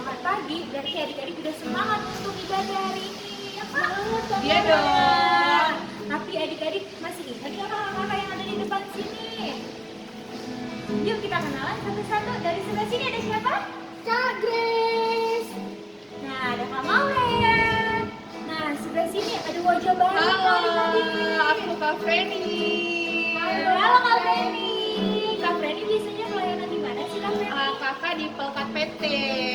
selamat pagi. Berarti adik-adik udah semangat untuk ibadah hari ini. Ya kan? Iya dong. Tapi adik-adik masih ingat nggak kakak-kakak yang ada di depan sini? Yuk kita kenalan satu-satu. Dari sebelah sini ada siapa? Kak Grace. Nah, ada Kak Maulen. Nah, sebelah sini ada wajah baru. Halo, adik-adik. aku Kak Feni. Halo Kak Feni. Kak Feni biasanya pelayanan di mana sih Kak Feni? Kakak di Pelkat PT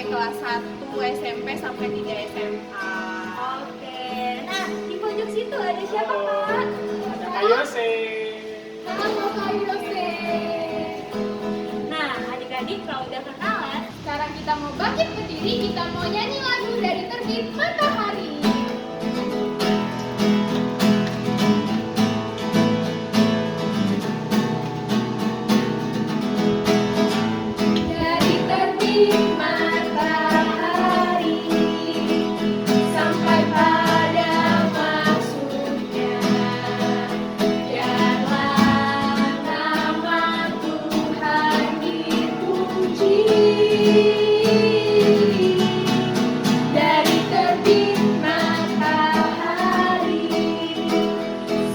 kelas 1 SMP sampai 3 SMA. Oke. Nah, di pojok situ ada siapa Kak? Ada Kak Yose. Halo Kak Yose. Nah, adik-adik kalau udah kenalan, Sekarang kita mau bangkit berdiri, kita mau nyanyi lagu dari Terbit Matahari. Dari terbit matahari sampai pada maksudnya, biarlah nama Tuhan dipuji. Dari terbit matahari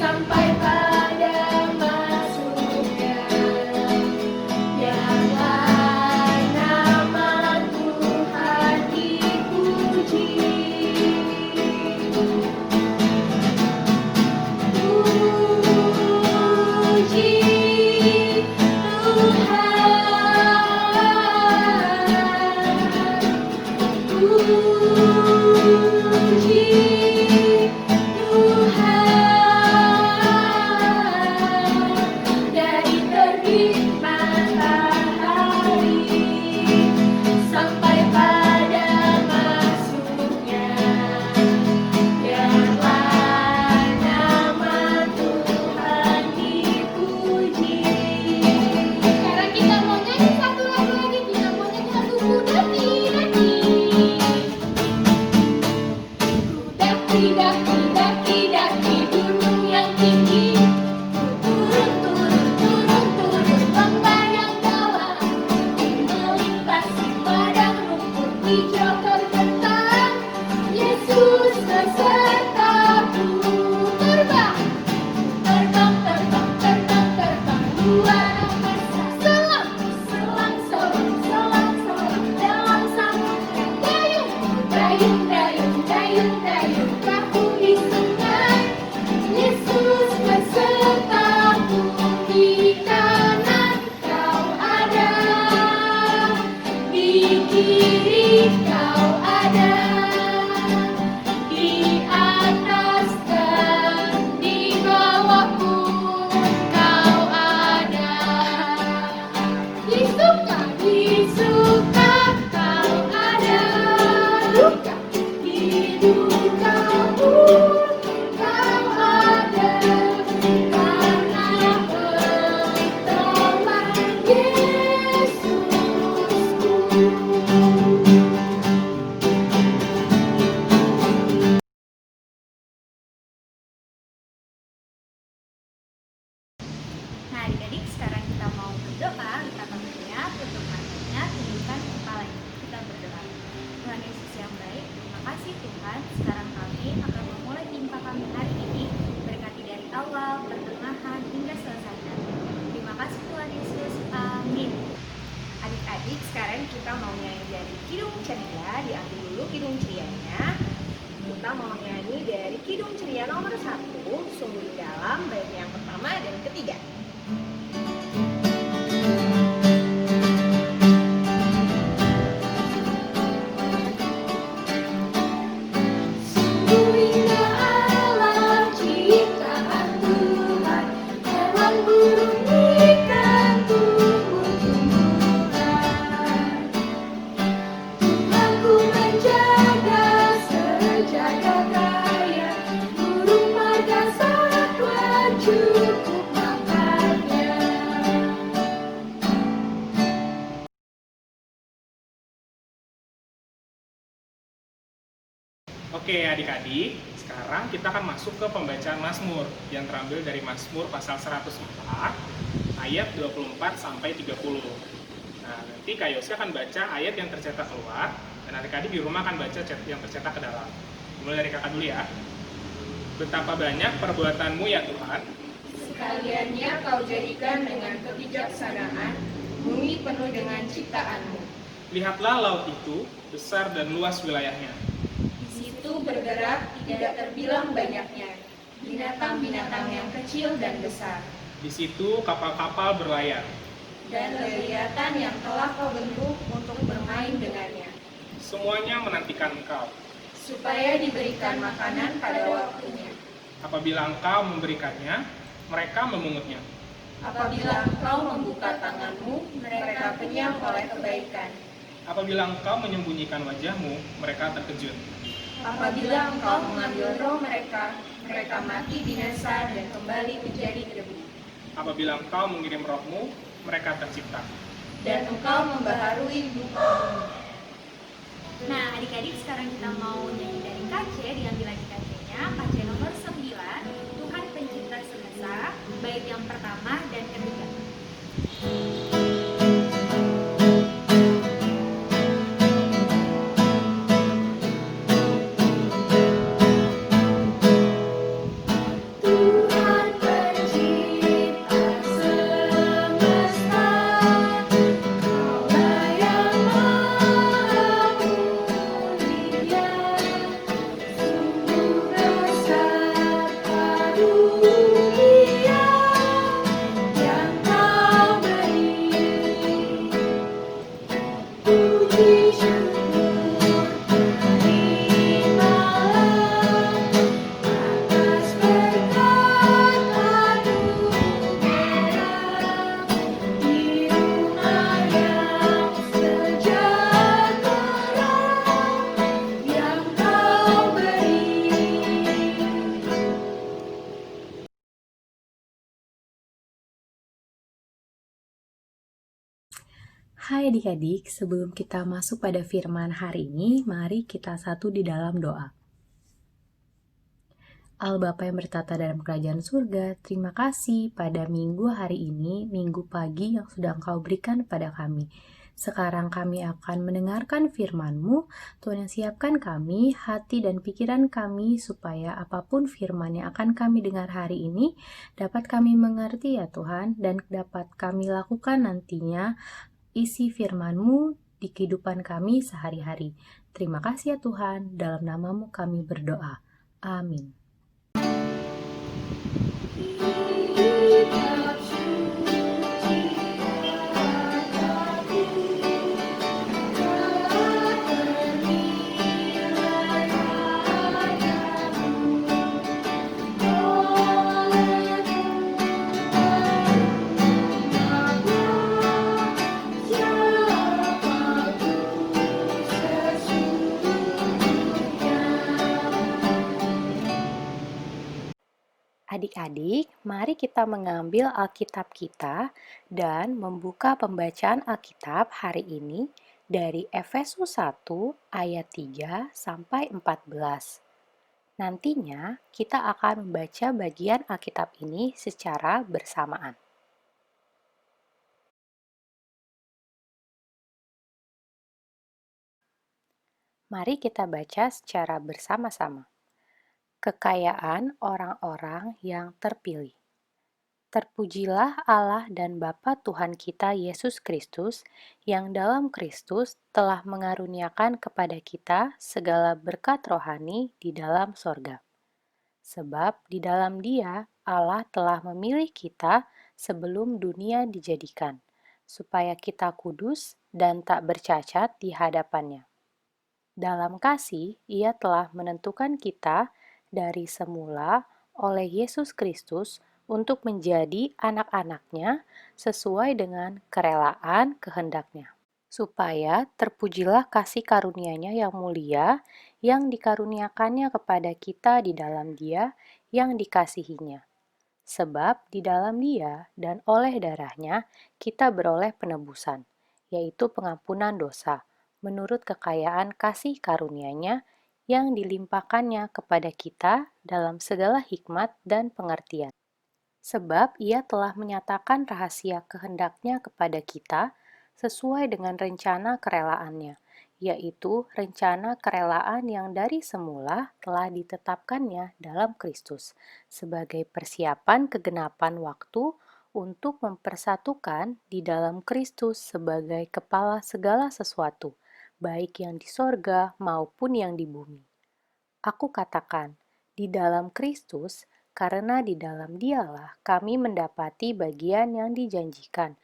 sampai pada masuknya, biarlah nama Tuhan dipuji. Puji Tuhan. Puji Tuhan. Dari terbit matahari sampai pada masuknya, biarlah nama Tuhan dipuji. Sekarang kita mau nyanyi satu lagu lagi, kita mau nyanyi lagu Daki, daki, daki, daki gunung yang tinggi. Turun, turun, turun, turun lembah yang dalam. Melintasi padang rumput hijau terbentang. Yesus besertaku. Terbang, terbang, terbang, terbang, terbang luar angkasa. Selang, selang, selang, selang, selang dalam samudra. Dayung, dayung, dayung, dayung, dayung perahu di sungai. Yesus besertaku, di kanan kau ada, di kiri kau ada, di atas dan di bawah pun kau ada. Di suka kau ada, duka, di duka pun kau ada, karena pertolongan Yesusku. Nah, adik-adik, sekarang kita mau berdoa. Kita tentunya tutup matanya, tundukkan kepalanya. Kita berdoa. Tuhan Yesus yang baik, terima kasih Tuhan. Sekarang kami akan memulai jumpa kami hari ini. Berkati dari awal, pertengahan, hingga selesai. Terima kasih Tuhan Yesus. Amin. Adik-adik, sekarang kita mau nyanyi dari Kidung Ceria. Diambil dulu Kidung Cerianya. Kita mau nyanyi dari Kidung Ceria nomor 1, Sungguh Dalam, bait yang pertama dan ketiga. Sungguh indah alam ciptaan Tuhan, hewan burung ikan tumbuh-tumbuhan. Tuhanku menjaga sejagat raya, burung marga satwa cukup makannya. Oke adik-adik, sekarang kita akan masuk ke pembacaan Mazmur yang terambil dari Mazmur pasal 104 ayat 24 sampai 30. Nah, nanti Kak Yosi akan baca ayat yang tercetak keluar, dan adik-adik di rumah akan baca yang tercetak ke dalam. Mulai dari kakak dulu ya. Betapa banyak perbuatanmu ya Tuhan, Sekaliannya kau jadikan dengan kebijaksanaan, bumi penuh dengan ciptaanmu. lihatlah laut itu, besar dan luas wilayahnya. Di situ bergerak tidak terbilang banyaknya, binatang-binatang yang kecil dan besar, Di situ kapal-kapal berlayar. dan leviathan yang telah kau bentuk untuk bermain dengannya, Semuanya menantikan engkau. supaya diberikan makanan pada waktunya. Apabila engkau memberikannya, mereka memungutnya. Apabila engkau membuka tanganmu, mereka kenyang oleh kebaikan. Apabila engkau menyembunyikan wajahmu, mereka terkejut. Apabila engkau mengambil roh mereka, mereka mati binasa dan kembali menjadi debu. Apabila engkau mengirim rohmu, mereka tercipta. Dan engkau membaharui bumi. Nah, adik-adik sekarang kita mau nyanyi dari KC, diambil lagi KC-nya. KC nomor 9, Tuhan Pencipta Semesta, bait yang pertama dan ketiga. Tuhan pencipta semesta, Kaulah yang maha mulia, sungguh besar karunia yang Kau beri. Puji syukur terimalah atas berkat anugerah di rumah yang sejahtera yang Kau beri. Hai adik-adik, sebelum kita masuk pada firman hari ini, mari kita satu di dalam doa. Allah Bapa yang bertata dalam kerajaan surga, terima kasih pada minggu hari ini, minggu pagi yang sudah Engkau berikan kepada kami. Sekarang kami akan mendengarkan firman-Mu, Tuhan yang siapkan kami, hati dan pikiran kami, supaya apapun firman yang akan kami dengar hari ini, dapat kami mengerti ya Tuhan, dan dapat kami lakukan nantinya isi firman-Mu di kehidupan kami sehari-hari. Terima kasih ya Tuhan, dalam nama-Mu kami berdoa. Amin. Kitab suci kataku, telah ternilai padamu oleh Tuhan umatnya, siapapun sesungguhnya. Adik-adik, mari kita mengambil Alkitab kita dan membuka pembacaan Alkitab hari ini dari Efesus 1 ayat 3 sampai 14. Nantinya kita akan membaca bagian Alkitab ini secara bersamaan. Mari kita baca secara bersama-sama. Kekayaan orang-orang yang terpilih. Terpujilah Allah dan Bapa Tuhan kita Yesus Kristus, yang dalam Kristus telah mengaruniakan kepada kita segala berkat rohani di dalam sorga. Sebab di dalam Dia Allah telah memilih kita sebelum dunia dijadikan, supaya kita kudus dan tak bercacat di hadapannya. Dalam kasih, Ia telah menentukan kita dari semula oleh Yesus Kristus untuk menjadi anak-anak-Nya sesuai dengan kerelaan kehendak-Nya, supaya terpujilah kasih karunia-Nya yang mulia yang dikaruniakannya kepada kita di dalam Dia yang dikasihinya. Sebab di dalam Dia dan oleh darah-Nya kita beroleh penebusan, yaitu pengampunan dosa, menurut kekayaan kasih karunia-Nya yang dilimpahkannya kepada kita dalam segala hikmat dan pengertian. Sebab Ia telah menyatakan rahasia kehendak-Nya kepada kita sesuai dengan rencana kerelaannya, yaitu rencana kerelaan yang dari semula telah ditetapkannya dalam Kristus sebagai persiapan kegenapan waktu untuk mempersatukan di dalam Kristus sebagai kepala segala sesuatu, baik yang di sorga maupun yang di bumi. Aku katakan, di dalam Kristus, karena di dalam Dialah kami mendapati bagian yang dijanjikan.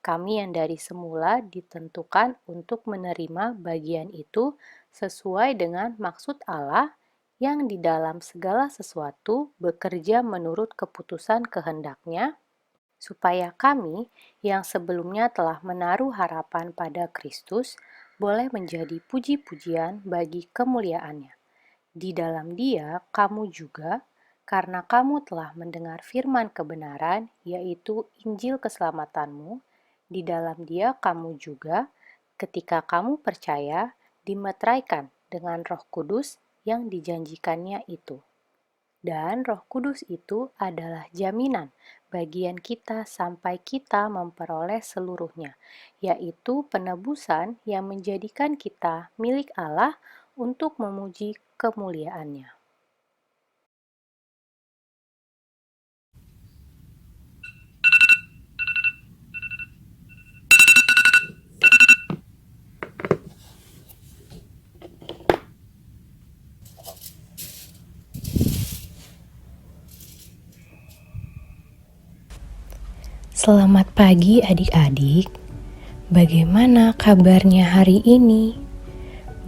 Kami yang dari semula ditentukan untuk menerima bagian itu sesuai dengan maksud Allah yang di dalam segala sesuatu bekerja menurut keputusan kehendak-Nya, supaya kami yang sebelumnya telah menaruh harapan pada Kristus boleh menjadi puji-pujian bagi kemuliaan-Nya. Di dalam Dia kamu juga, karena kamu telah mendengar firman kebenaran, yaitu Injil keselamatanmu, di dalam Dia kamu juga, ketika kamu percaya, dimeteraikan dengan Roh Kudus yang dijanjikannya itu. Dan Roh Kudus itu adalah jaminan bagian kita sampai kita memperoleh seluruhnya, yaitu penebusan yang menjadikan kita milik Allah untuk memuji kemuliaan-Nya. Selamat pagi adik-adik. Bagaimana kabarnya hari ini?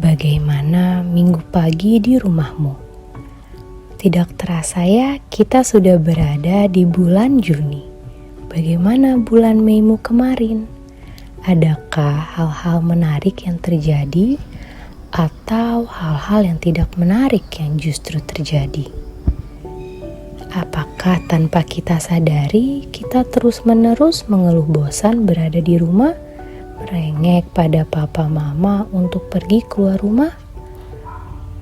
Bagaimana minggu pagi di rumahmu? Tidak terasa ya, kita sudah berada di bulan Juni. Bagaimana bulan Meimu kemarin? Adakah hal-hal menarik yang terjadi atau hal-hal yang tidak menarik yang justru terjadi? Apakah tanpa kita sadari, kita terus-menerus mengeluh bosan berada di rumah, merengek pada papa mama untuk pergi keluar rumah,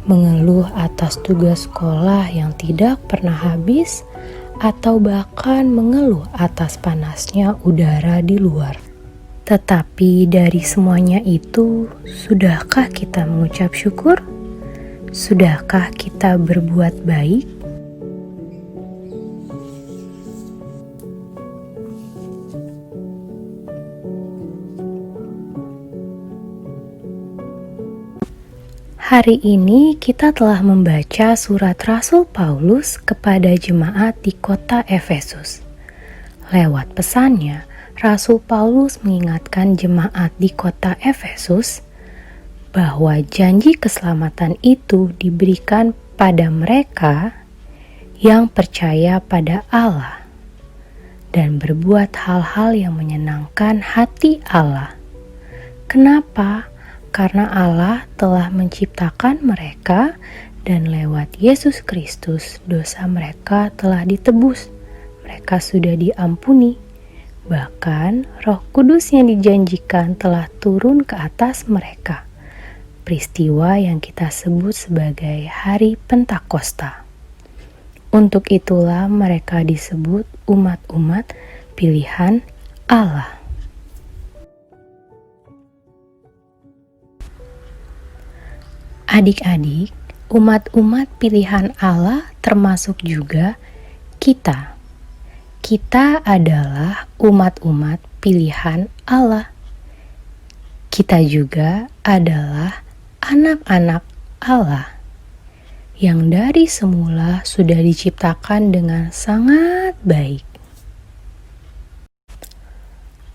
mengeluh atas tugas sekolah yang tidak pernah habis, atau bahkan mengeluh atas panasnya udara di luar? Tetapi dari semuanya itu, sudahkah kita mengucap syukur? Sudahkah kita berbuat baik? Hari ini kita telah membaca surat Rasul Paulus kepada jemaat di kota Efesus. Lewat pesannya, Rasul Paulus mengingatkan jemaat di kota Efesus bahwa janji keselamatan itu diberikan pada mereka yang percaya pada Allah dan berbuat hal-hal yang menyenangkan hati Allah. Kenapa? Karena Allah telah menciptakan mereka dan lewat Yesus Kristus dosa mereka telah ditebus. Mereka sudah diampuni. Bahkan Roh Kudus yang dijanjikan telah turun ke atas mereka. Peristiwa yang kita sebut sebagai Hari Pentakosta. Untuk itulah mereka disebut umat-umat pilihan Allah. Adik-adik, umat-umat pilihan Allah termasuk juga kita. Kita adalah umat-umat pilihan Allah. Kita juga adalah anak-anak Allah yang dari semula sudah diciptakan dengan sangat baik.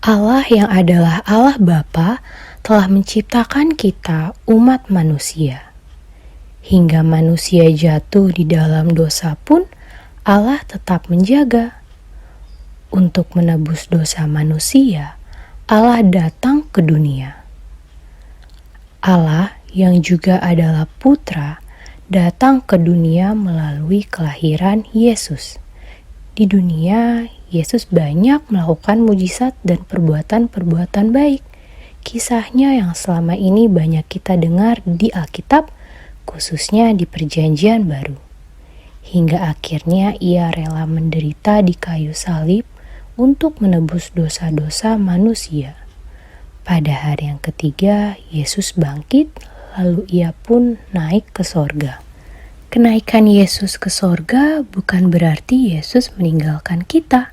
Allah yang adalah Allah Bapa telah menciptakan kita umat manusia. Hingga manusia jatuh di dalam dosa pun, Allah tetap menjaga. Untuk menebus dosa manusia, Allah datang ke dunia. Allah yang juga adalah Putra, datang ke dunia melalui kelahiran Yesus. Di dunia, Yesus banyak melakukan mujizat dan perbuatan-perbuatan baik. Kisahnya yang selama ini banyak kita dengar di Alkitab, khususnya di Perjanjian Baru. Hingga akhirnya ia rela menderita di kayu salib untuk menebus dosa-dosa manusia. Pada hari yang ketiga, Yesus bangkit, lalu ia pun naik ke sorga. Kenaikan Yesus ke sorga bukan berarti Yesus meninggalkan kita.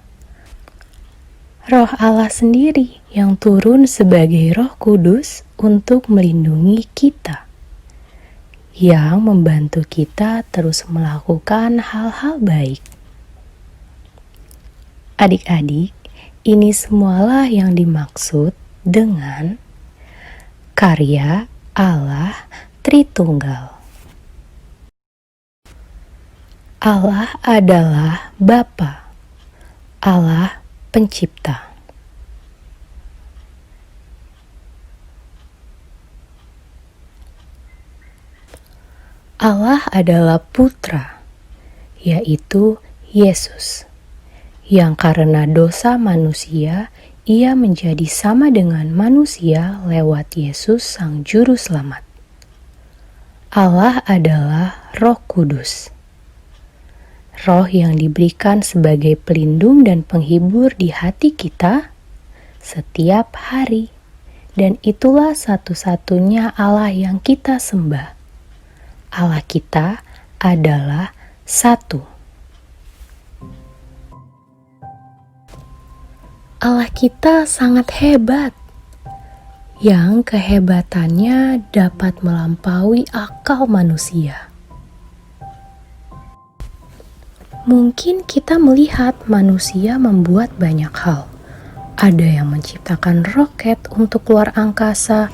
Roh Allah sendiri yang turun sebagai Roh Kudus untuk melindungi kita, yang membantu kita terus melakukan hal-hal baik. Adik-adik, ini semualah yang dimaksud dengan karya Allah Tritunggal. Allah adalah Bapa, Allah Pencipta. Allah adalah Putra, yaitu Yesus, yang karena dosa manusia, ia menjadi sama dengan manusia lewat Yesus Sang Juru Selamat. Allah adalah Roh Kudus, Roh yang diberikan sebagai pelindung dan penghibur di hati kita setiap hari. Dan itulah satu-satunya Allah yang kita sembah. Allah kita adalah satu. Allah kita sangat hebat, yang kehebatannya dapat melampaui akal manusia. Mungkin kita melihat manusia membuat banyak hal. Ada yang menciptakan roket untuk luar angkasa,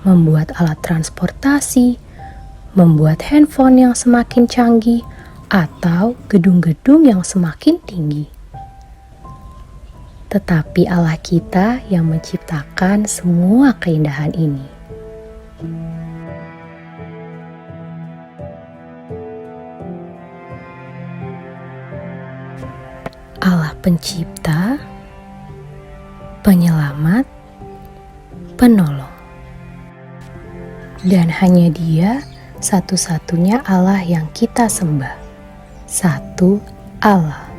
membuat alat transportasi, membuat handphone yang semakin canggih, atau gedung-gedung yang semakin tinggi. Tetapi Allah kita yang menciptakan semua keindahan ini. Allah Pencipta, Penyelamat, Penolong. Dan hanya Dia satu-satunya Allah yang kita sembah. Satu Allah.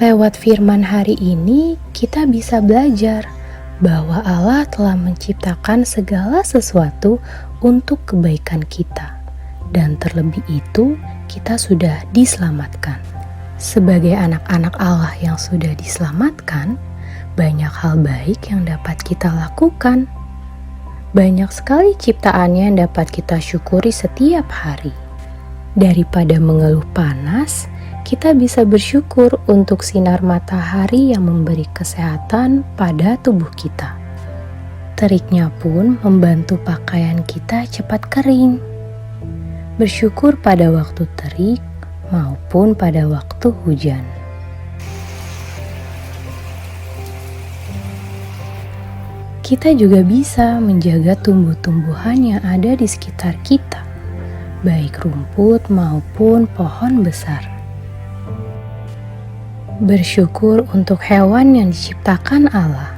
Lewat firman hari ini, kita bisa belajar bahwa Allah telah menciptakan segala sesuatu untuk kebaikan kita. Dan terlebih itu, kita sudah diselamatkan. Sebagai anak-anak Allah yang sudah diselamatkan, banyak hal baik yang dapat kita lakukan. Banyak sekali ciptaannya yang dapat kita syukuri setiap hari. Daripada mengeluh panas, kita bisa bersyukur untuk sinar matahari yang memberi kesehatan pada tubuh kita. Teriknya pun membantu pakaian kita cepat kering. Bersyukur pada waktu terik maupun pada waktu hujan. Kita juga bisa menjaga tumbuh-tumbuhan yang ada di sekitar kita, baik rumput maupun pohon besar. Bersyukur untuk hewan yang diciptakan Allah,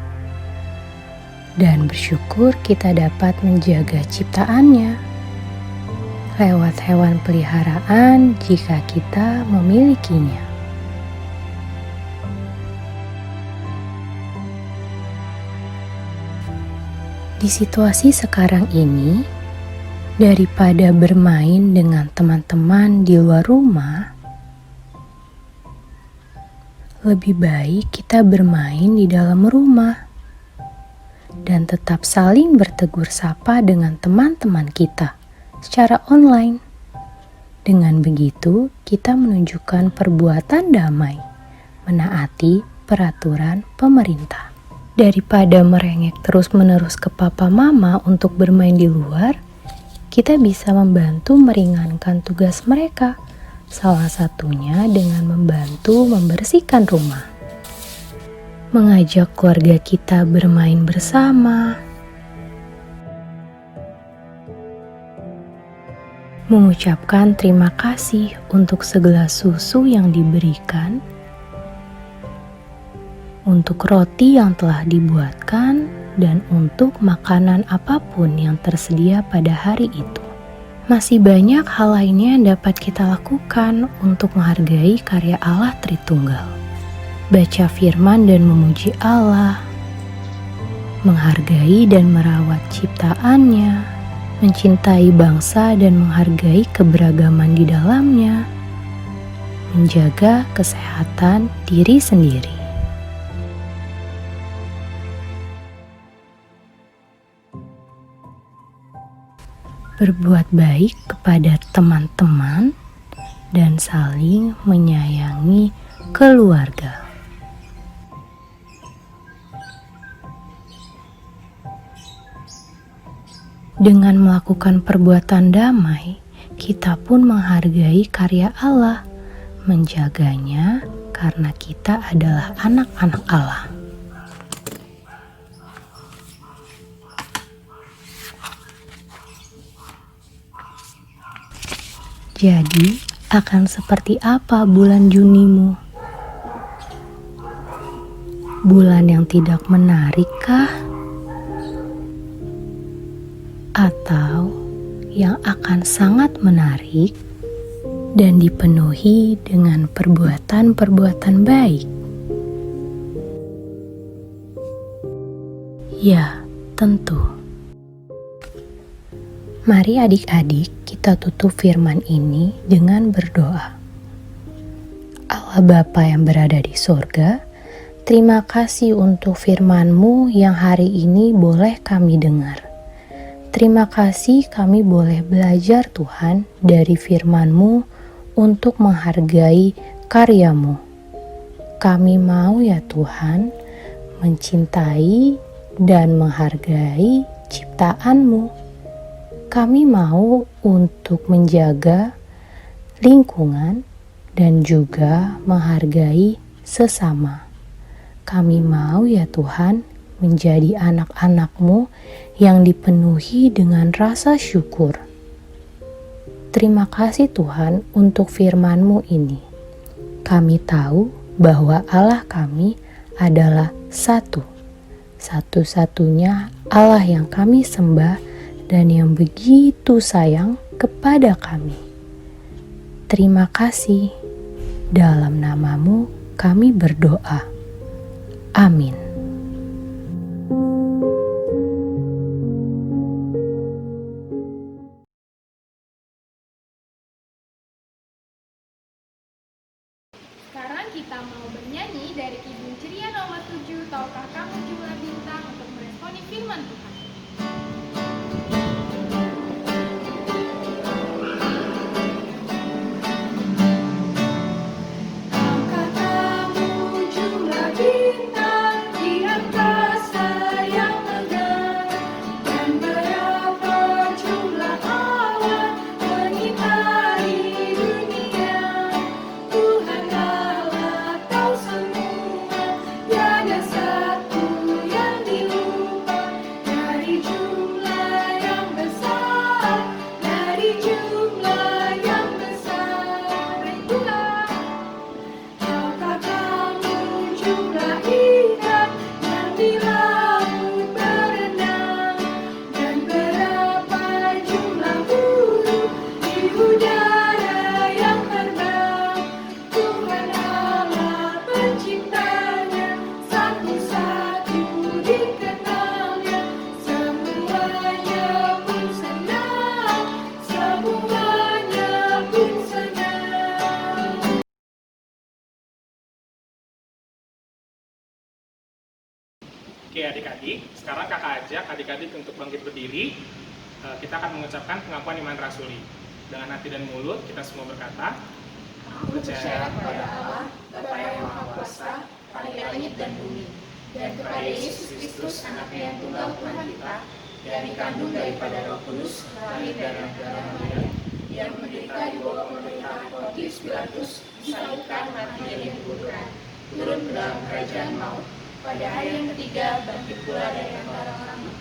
dan bersyukur kita dapat menjaga ciptaannya lewat hewan peliharaan jika kita memilikinya. Di situasi sekarang ini, daripada bermain dengan teman-teman di luar rumah, lebih baik kita bermain di dalam rumah dan tetap saling bertegur sapa dengan teman-teman kita secara online. Dengan begitu, kita menunjukkan perbuatan damai, menaati peraturan pemerintah. Daripada merengek terus-menerus ke papa mama untuk bermain di luar, kita bisa membantu meringankan tugas mereka. Salah satunya dengan membantu membersihkan rumah. Mengajak keluarga kita bermain bersama, mengucapkan terima kasih untuk segelas susu yang diberikan, untuk roti yang telah dibuatkan, dan untuk makanan apapun yang tersedia pada hari itu. Masih banyak hal lainnya yang dapat kita lakukan untuk menghargai karya Allah Tritunggal. Baca firman dan memuji Allah, menghargai dan merawat ciptaannya, mencintai bangsa dan menghargai keberagaman di dalamnya, menjaga kesehatan diri sendiri. Berbuat baik kepada teman-teman dan saling menyayangi keluarga. Dengan melakukan perbuatan damai, kita pun menghargai karya Allah, menjaganya karena kita adalah anak-anak Allah. Jadi, akan seperti apa bulan Junimu? Bulan yang tidak menarik kah? Atau yang akan sangat menarik dan dipenuhi dengan perbuatan-perbuatan baik? Ya, tentu. Mari adik-adik kita tutup firman ini dengan berdoa. Allah Bapa yang berada di surga, terima kasih untuk firman-Mu yang hari ini boleh kami dengar. Terima kasih kami boleh belajar Tuhan dari firman-Mu untuk menghargai karya-Mu. Kami mau ya Tuhan mencintai dan menghargai ciptaan-Mu. Kami mau untuk menjaga lingkungan dan juga menghargai sesama. Kami mau ya Tuhan menjadi anak-anak-Mu yang dipenuhi dengan rasa syukur. Terima kasih Tuhan untuk firman-Mu ini. Kami tahu bahwa Allah kami adalah satu. Satu-satunya Allah yang kami sembah dan yang begitu sayang kepada kami. Terima kasih. Dalam nama-Mu kami berdoa. Amin. Sekarang kita mau bernyanyi dari Kidung Ceria nomor 7, Tahukah Kamu Jumlah Bintang, untuk meresponi firman Tuhan. Tahukah kamu jumlah bintang di angkasa yang megah, dan berapa jumlah awan mengitari dunia? Tuhan Allah tahu semua, tiada satu yang dilupa. Dari jumlah yang besar, dari jumlah yang besar itulah. Tahukah kamu jumlah ikan yang di laut berenang, dan berapa jumlah burung di udara yang terbang? Tuhan Allah penciptanya, satu-satu dikenalnya. Semuanya pun senang, semuanya pun senang. Oke adik-adik, sekarang kakak ajak adik-adik untuk bangkit berdiri. Kita akan mengucapkan pengakuan iman rasuli. Dengan hati dan mulut kita semua berkata, Aku percaya kepada Allah, Bapa yang Maha Kuasa, Raja langit dan bumi, dan kepada Yesus Kristus, Anaknya yang tunggal Tuhan kita, yang dikandung daripada Roh Kudus, lahir dari darah Maria, yang menderita di bawah pemerintahan Pontius Pilatus, disalibkan, mati dan dikuburkan, turun ke dalam kerajaan maut, pada hari yang ketiga bangkit pula dari antara orang mati,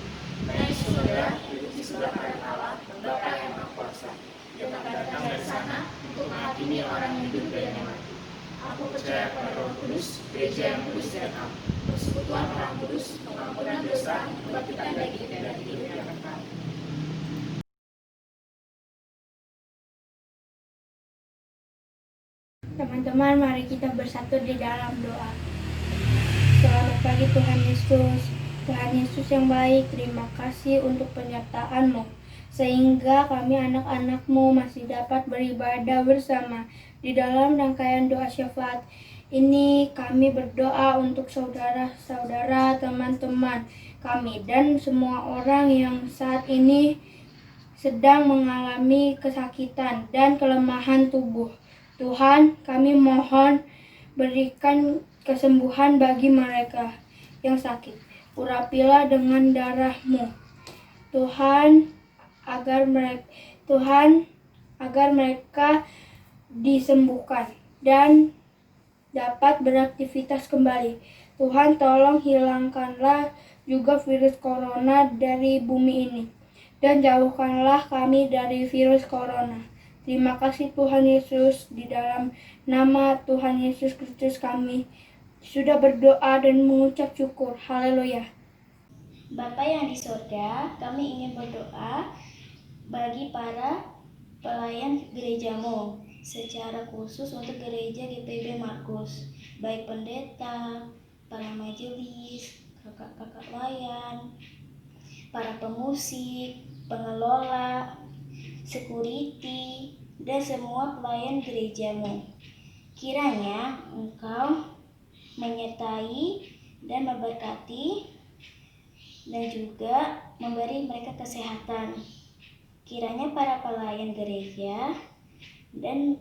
naik ke surga, duduk di sebelah kanan Allah, Bapa yang Maha Kuasa, yang akan datang dari sana untuk menghakimi orang yang hidup dan yang mati. Aku percaya pada Roh Kudus, gereja yang kudus dan am, persekutuan orang kudus, pengampunan dosa, kebangkitan daging dan hidup yang kekal. Teman-teman, mari kita bersatu di dalam doa. Selamat pagi Tuhan Yesus. Tuhan Yesus yang baik, terima kasih untuk penyertaan-Mu, sehingga kami anak-anak-Mu masih dapat beribadah bersama di dalam rangkaian doa syafaat ini. Kami berdoa untuk saudara-saudara, teman-teman kami, dan semua orang yang saat ini sedang mengalami kesakitan dan kelemahan tubuh. Tuhan, kami mohon berikan kesembuhan bagi mereka yang sakit. Urapilah dengan darah-Mu, Tuhan, agar mereka disembuhkan dan dapat beraktivitas kembali. Tuhan, tolong hilangkanlah juga virus corona dari bumi ini, dan jauhkanlah kami dari virus corona. Terima kasih Tuhan Yesus, di dalam nama Tuhan Yesus Kristus kami sudah berdoa dan mengucap syukur. Haleluya. Bapa yang di surga, kami ingin berdoa bagi para pelayan gerejamu, secara khusus untuk gereja GPB Markus, baik pendeta, para majelis, kakak-kakak layan, para pemusik, pengelola, security, dan semua pelayan gerejamu. Kiranya Engkau menyertai dan memberkati dan juga memberi mereka kesehatan. Kiranya para pelayan gereja dan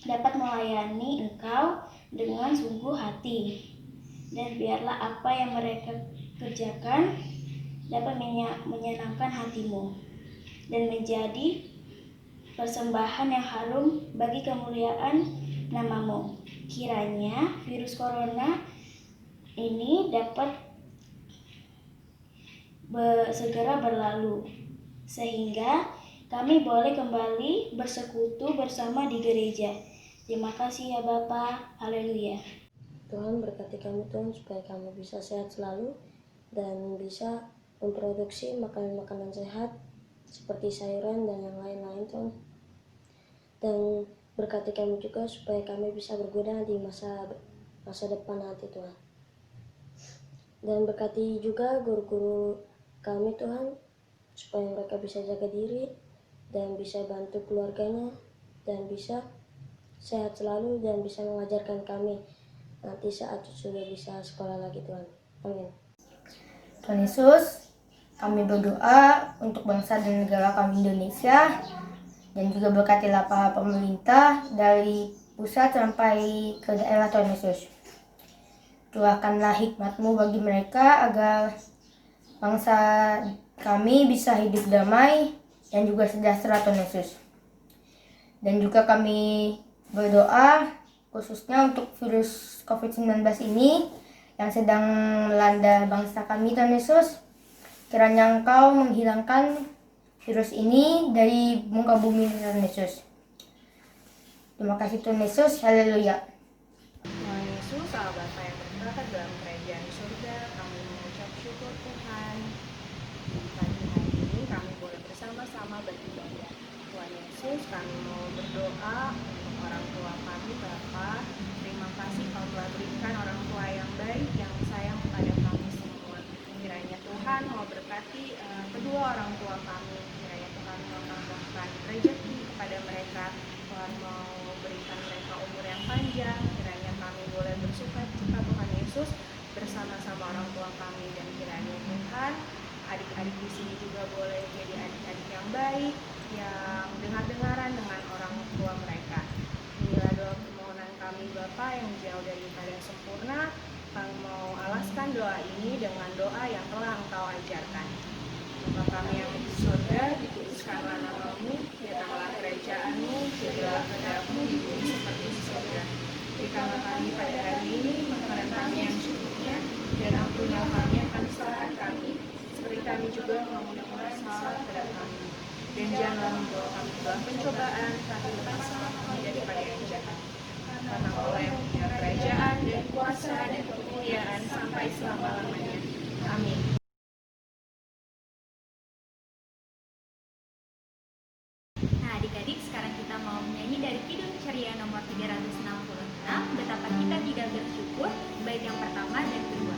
dapat melayani Engkau dengan sungguh hati, dan biarlah apa yang mereka kerjakan dapat menyenangkan hati-Mu dan menjadi persembahan yang harum bagi kemuliaan nama-Mu. Kiranya virus corona ini dapat segera berlalu, sehingga kami boleh kembali bersekutu bersama di gereja. Terima kasih ya Bapa. Haleluya. Tuhan berkati kami Tuhan, supaya kami bisa sehat selalu dan bisa memproduksi makanan-makanan sehat seperti sayuran dan yang lain-lain Tuhan. Dan berkati kami juga supaya kami bisa berguna di masa depan nanti Tuhan. Dan berkati juga guru-guru kami Tuhan, supaya mereka bisa jaga diri dan bisa bantu keluarganya dan bisa sehat selalu dan bisa mengajarkan kami nanti saat sudah bisa sekolah lagi Tuhan. Amin. Tuhan Yesus, kami berdoa untuk bangsa dan negara kami Indonesia, dan juga berkatilah para pemerintah dari pusat sampai ke daerah Tuhan Yesus. Curahkanlah hikmat-Mu bagi mereka agar bangsa kami bisa hidup damai dan juga sejahtera Tuhan Yesus. Dan juga kami berdoa khususnya untuk virus COVID-19 ini yang sedang melanda bangsa kami Tuhan Yesus. Kiranya Engkau menghilangkan virus ini dari muka bumi Tuhan Yesus. Terima kasih Tuhan Yesus. Haleluya. Tuhan Yesus, Allah Bapa yang berkata dalam kerajaan surga, kami mengucap syukur Tuhan. Pagi hari ini kami boleh bersama-sama beribadah. Tuhan Yesus, kami mau berdoa untuk orang tua kami, Bapa. Terima kasih Kau telah berikan orang tua yang baik, yang sayang kepada kami semua. Kiranya Tuhan mau berkati kedua orang tua kami. Kiranya Tuhan mau menambahkan rezeki kepada mereka. Tuhan mau berikan mereka umur yang panjang. Kiranya kami boleh bersuka-cita Tuhan Yesus bersama-sama orang tua kami, dan kiranya Tuhan adik-adik di sini juga boleh jadi adik-adik yang baik, yang dengar-dengaran dengan orang tua mereka. Inilah doa permohonan kami Bapa yang jauh daripada sempurna. Kami mau alaskan doa ini dengan doa yang telah Engkau ajarkan. Bapa kami yang di surga, dikuduskanlah nama-Mu, datanglah kerajaan-Mu, jadilah kehendak-Mu di bumi seperti di surga. Berikanlah kami pada hari ini makanan kami yang secukupnya, dan ampunilah kami akan kesalahan kami, seperti kami juga mengampuni orang yang salah kepada kami. Dan janganlah membawa kami ke dalam pencobaan, tapi lepaskanlah kami daripada yang jahat. Karena Engkau yang punya kerajaan dan kuasa dan kemuliaan sampai selama-lamanya. Amin. Nah adik-adik, sekarang kita mau menyanyi dari Kidung Ceria nomor 366, Betapa Kita Tidak Bersyukur, bait yang pertama dan kedua.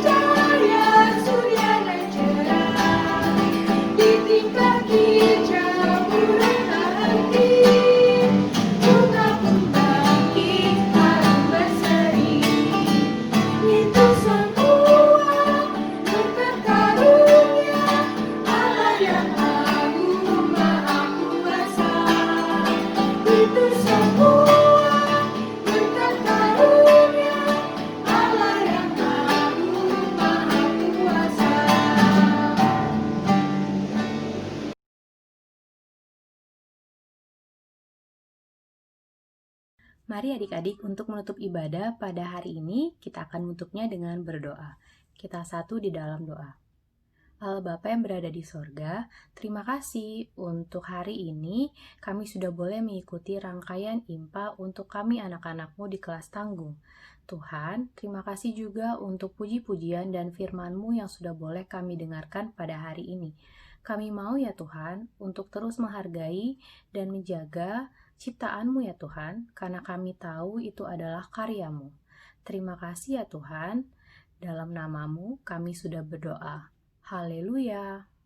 cahaya surya dan cerah, di tingkat hijau bulan hati, bunga pun bangkit harum berseri. Itu semua berkat karunia Allah yang agung maha kuasa. Itu semua berkat karunia Allah yang agung maha kuasa. Mari adik-adik untuk menutup ibadah pada hari ini, kita akan menutupnya dengan berdoa. Kita satu di dalam doa. Allah Bapa yang berada di sorga, terima kasih untuk hari ini kami sudah boleh mengikuti rangkaian IMPA untuk kami anak-anakmu di kelas tanggung. Tuhan, terima kasih juga untuk puji-pujian dan firman-Mu yang sudah boleh kami dengarkan pada hari ini. Kami mau ya Tuhan untuk terus menghargai dan menjaga ciptaan-Mu ya Tuhan, karena kami tahu itu adalah karya-Mu. Terima kasih ya Tuhan, dalam nama-Mu kami sudah berdoa. Haleluya!